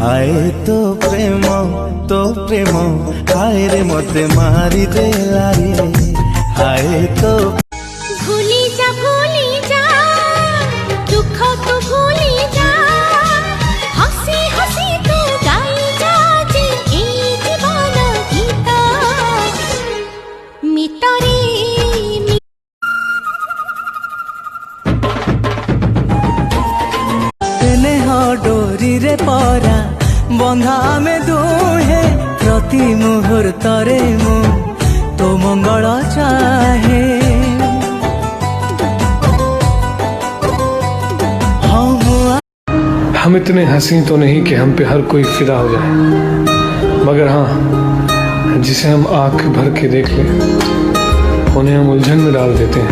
हाय तो प्रेम हाय रे मते मारी देला रे हाय तो भूली जा दुख तू भूली जा हसी हसी तू गाई जा जे ए जीवन गीत मितरे डोरी रे परा बंधा में दुहे प्रति मुहूर्त रे मु तो मंगल चाहे हम इतने हंसी तो नहीं कि हम पे हर कोई फिदा हो जाए, मगर हाँ जिसे हम आंख भर के देख लें उन्हें हम उलझन में डाल देते हैं।